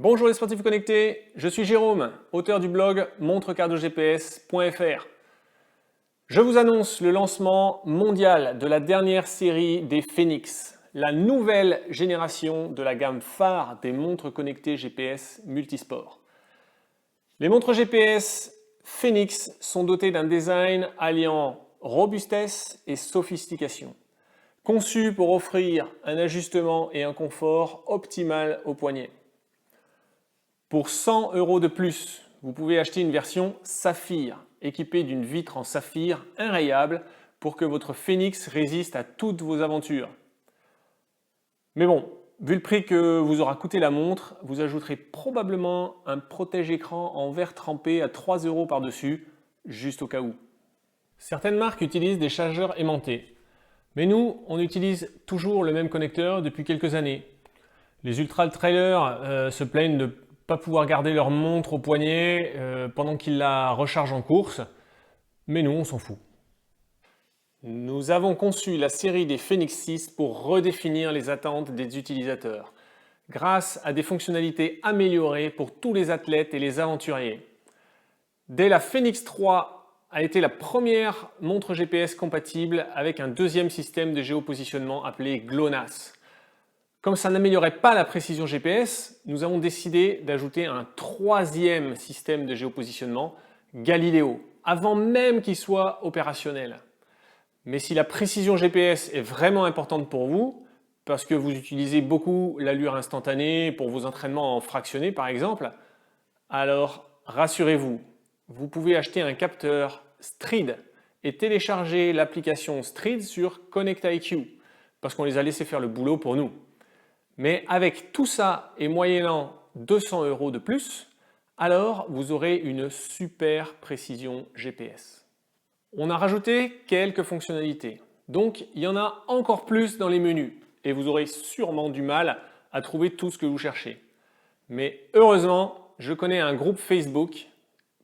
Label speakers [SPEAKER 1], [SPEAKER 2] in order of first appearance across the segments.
[SPEAKER 1] Bonjour les sportifs connectés, je suis Jérôme, auteur du blog montrecardogps.fr. Je vous annonce le lancement mondial de la dernière série des Fenix, la nouvelle génération de la gamme phare des montres connectées GPS multisport. Les montres GPS Fenix sont dotées d'un design alliant robustesse et sophistication, conçues pour offrir un ajustement et un confort optimal au poignet. Pour 100 € de plus, vous pouvez acheter une version Saphir, équipée d'une vitre en saphir inrayable pour que votre Fenix résiste à toutes vos aventures. Mais bon, vu le prix que vous aura coûté la montre, vous ajouterez probablement un protège-écran en verre trempé à 3 € par-dessus, juste au cas où. Certaines marques utilisent des chargeurs aimantés, mais nous, on utilise toujours le même connecteur depuis quelques années. Les ultra-trailers se plaignent de pas pouvoir garder leur montre au poignet pendant qu'ils la rechargent en course, mais nous on s'en fout. Nous avons conçu la série des Fenix 6 pour redéfinir les attentes des utilisateurs, grâce à des fonctionnalités améliorées pour tous les athlètes et les aventuriers. Dès la Fenix 3 a été la première montre GPS compatible avec un deuxième système de géopositionnement appelé GLONASS. Comme ça n'améliorait pas la précision GPS, nous avons décidé d'ajouter un troisième système de géopositionnement, Galileo, avant même qu'il soit opérationnel. Mais si la précision GPS est vraiment importante pour vous, parce que vous utilisez beaucoup l'allure instantanée pour vos entraînements en fractionné par exemple, alors rassurez-vous, vous pouvez acheter un capteur Stryd et télécharger l'application Stryd sur ConnectIQ, parce qu'on les a laissés faire le boulot pour nous. Mais avec tout ça et moyennant 200 € de plus, alors vous aurez une super précision GPS. On a rajouté quelques fonctionnalités, donc il y en a encore plus dans les menus et vous aurez sûrement du mal à trouver tout ce que vous cherchez. Mais heureusement, je connais un groupe Facebook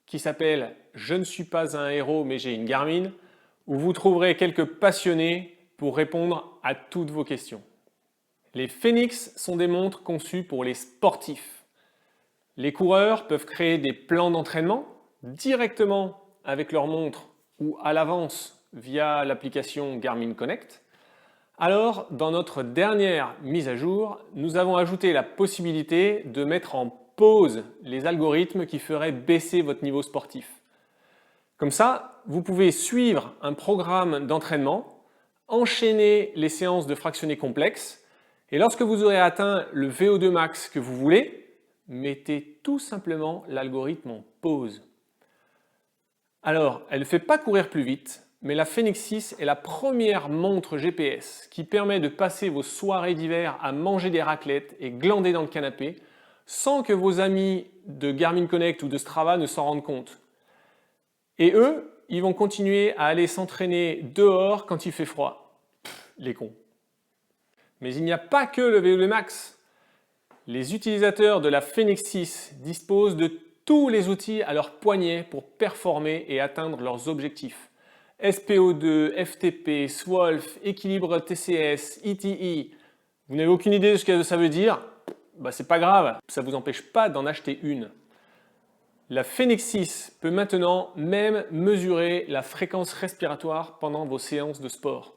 [SPEAKER 1] qui s'appelle « Je ne suis pas un héros mais j'ai une Garmin » où vous trouverez quelques passionnés pour répondre à toutes vos questions. Les Fenix sont des montres conçues pour les sportifs. Les coureurs peuvent créer des plans d'entraînement directement avec leur montre ou à l'avance via l'application Garmin Connect. Alors, dans notre dernière mise à jour, nous avons ajouté la possibilité de mettre en pause les algorithmes qui feraient baisser votre niveau sportif. Comme ça, vous pouvez suivre un programme d'entraînement, enchaîner les séances de fractionnés complexes, et lorsque vous aurez atteint le VO2 max que vous voulez, mettez tout simplement l'algorithme en pause. Alors, elle ne fait pas courir plus vite, mais la Fenix 6 est la première montre GPS qui permet de passer vos soirées d'hiver à manger des raclettes et glander dans le canapé sans que vos amis de Garmin Connect ou de Strava ne s'en rendent compte. Et eux, ils vont continuer à aller s'entraîner dehors quand il fait froid. Les cons. Mais il n'y a pas que le VO2 max. Les utilisateurs de la Fenix 6 disposent de tous les outils à leur poignet pour performer et atteindre leurs objectifs. SPO2, FTP, SWOLF, équilibre TCS, ETE. Vous n'avez aucune idée de ce que ça veut dire? C'est pas grave, ça ne vous empêche pas d'en acheter une. La Fenix 6 peut maintenant même mesurer la fréquence respiratoire pendant vos séances de sport.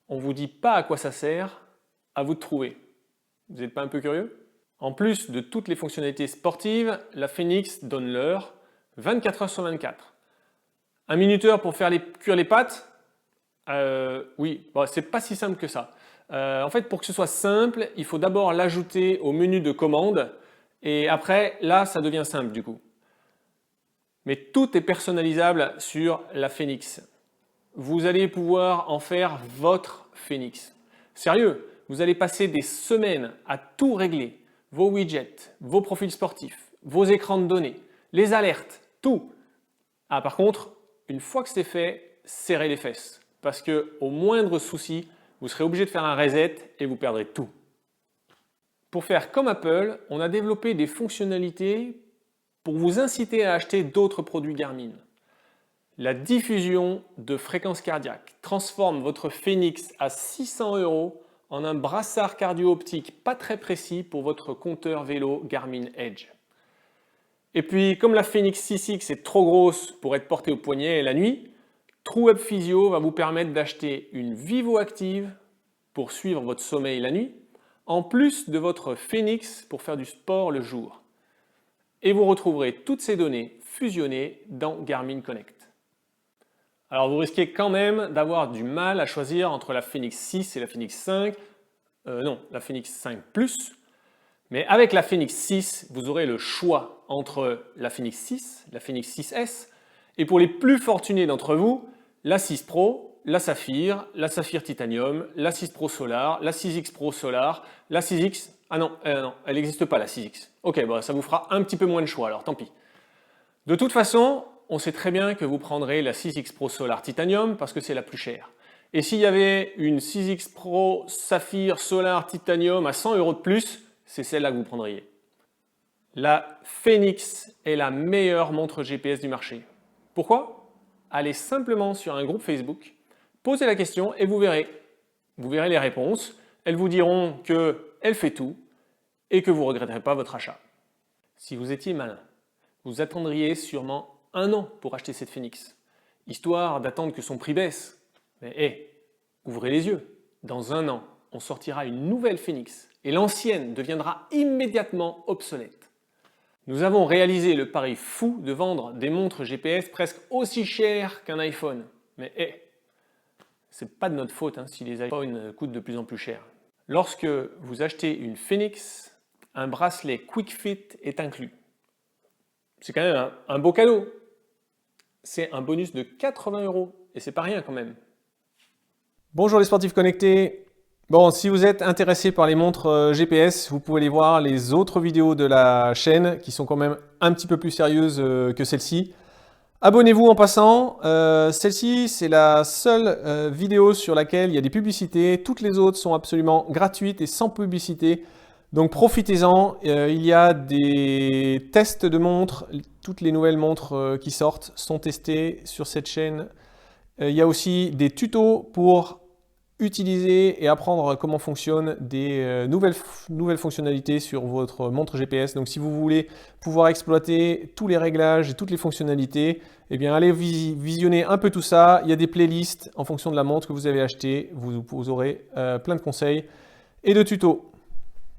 [SPEAKER 1] On ne vous dit pas à quoi ça sert, à vous de trouver. Vous n'êtes pas un peu curieux? En plus de toutes les fonctionnalités sportives, la Fenix donne l'heure 24 h sur 24. Un minuteur pour faire cuire les pâtes? Oui, c'est pas si simple que ça. En fait, pour que ce soit simple, il faut d'abord l'ajouter au menu de commande et après, là, ça devient simple du coup. Mais tout est personnalisable sur la Fenix. Vous allez pouvoir en faire votre Fenix. Sérieux, vous allez passer des semaines à tout régler. Vos widgets, vos profils sportifs, vos écrans de données, les alertes, tout. Ah, par contre, une fois que c'est fait, serrez les fesses. Parce qu'au moindre souci, vous serez obligé de faire un reset et vous perdrez tout. Pour faire comme Apple, on a développé des fonctionnalités pour vous inciter à acheter d'autres produits Garmin. La diffusion de fréquences cardiaques transforme votre Fenix à 600 € en un brassard cardio-optique pas très précis pour votre compteur vélo Garmin Edge. Et puis, comme la Fenix 6X est trop grosse pour être portée au poignet la nuit, TrueWeb Physio va vous permettre d'acheter une Vivoactive pour suivre votre sommeil la nuit, en plus de votre Fenix pour faire du sport le jour. Et vous retrouverez toutes ces données fusionnées dans Garmin Connect. Alors vous risquez quand même d'avoir du mal à choisir entre la Fenix 6 et la Fenix 5, la Fenix 5 Plus, mais avec la Fenix 6, vous aurez le choix entre la Fenix 6, la Fenix 6S, et pour les plus fortunés d'entre vous, la 6 Pro, la Saphir Titanium, la 6 Pro Solar, la 6X Pro Solar, la 6X... Ah non, elle n'existe pas la 6X. Ok, bon, ça vous fera un petit peu moins de choix alors, tant pis. De toute façon, on sait très bien que vous prendrez la 6X Pro Solar Titanium parce que c'est la plus chère. Et s'il y avait une 6X Pro Saphir Solar Titanium à 100 € de plus, c'est celle-là que vous prendriez. La Fenix est la meilleure montre GPS du marché. Pourquoi? Allez simplement sur un groupe Facebook, posez la question et vous verrez. Vous verrez les réponses. Elles vous diront qu'elle fait tout et que vous ne regretterez pas votre achat. Si vous étiez malin, vous attendriez sûrement 1 an pour acheter cette Fenix, histoire d'attendre que son prix baisse. Mais ouvrez les yeux, dans 1 an, on sortira une nouvelle Fenix et l'ancienne deviendra immédiatement obsolète. Nous avons réalisé le pari fou de vendre des montres GPS presque aussi chères qu'un iPhone. Mais c'est pas de notre faute si les iPhones coûtent de plus en plus cher. Lorsque vous achetez une Fenix, un bracelet QuickFit est inclus. C'est quand même un beau cadeau. C'est un bonus de 80 € et c'est pas rien quand même. Bonjour les sportifs connectés. Bon, si vous êtes intéressé par les montres GPS, vous pouvez aller voir les autres vidéos de la chaîne qui sont quand même un petit peu plus sérieuses que celle-ci. Abonnez-vous en passant. Celle-ci, c'est la seule vidéo sur laquelle il y a des publicités. Toutes les autres sont absolument gratuites et sans publicité. Donc profitez-en. Il y a des tests de montres. Toutes les nouvelles montres qui sortent sont testées sur cette chaîne. Il y a aussi des tutos pour utiliser et apprendre comment fonctionnent des nouvelles fonctionnalités sur votre montre GPS. Donc si vous voulez pouvoir exploiter tous les réglages et toutes les fonctionnalités, eh bien allez visionner un peu tout ça. Il y a des playlists en fonction de la montre que vous avez achetée. Vous aurez plein de conseils et de tutos.